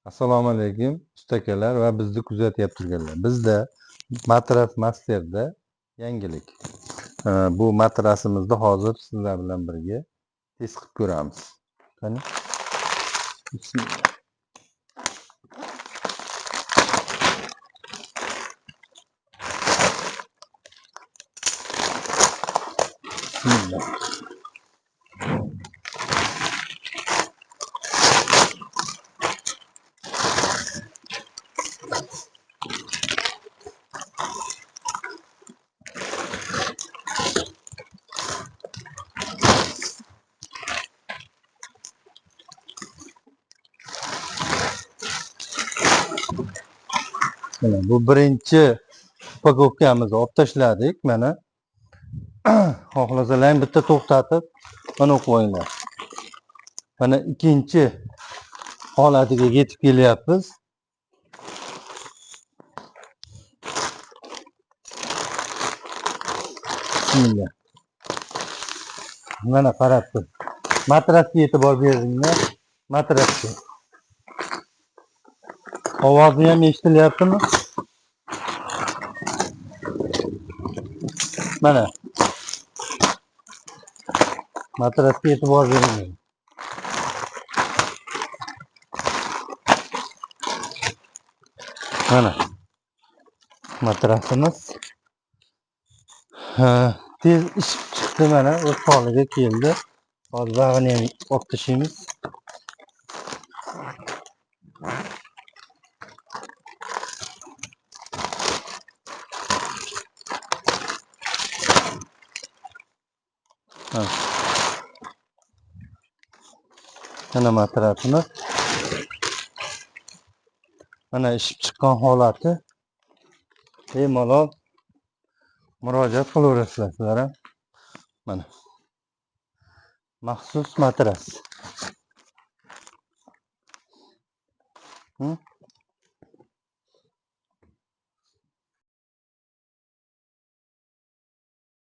Assalomu alaykum ustakalar va bizni kuzatyapti turganlar. Bizda Matras Masterda yangilik. Bu matrasimizni hozir sizlar bilan birga test qilib ko'ramiz. Qani? Bismillah. Bismillah. Mana bu birinchi upakovkamizni olib tashladik. Mana xohlasalar bitta to'xtatib mana qo'yinglar. Mana ikkinchi holatiga yetib kelyapmiz. Bismillah. Mana qarab tur. Matrasga e'tibor beringlar. Matrasga. Ovozi ham eshitilyaptimi? Mana. Matrasga e'tibor beringlar. Mana. Matrasimiz tez ishib chiqdi, mana o'z holiga keldi. Hozir bag'ini ham olib tashlaymiz. Mana matrasimiz. Mana ishib chiqqan holati. Bemalol murojaat qilaverasizlar sizlar ham. Mana. Maxsus matras.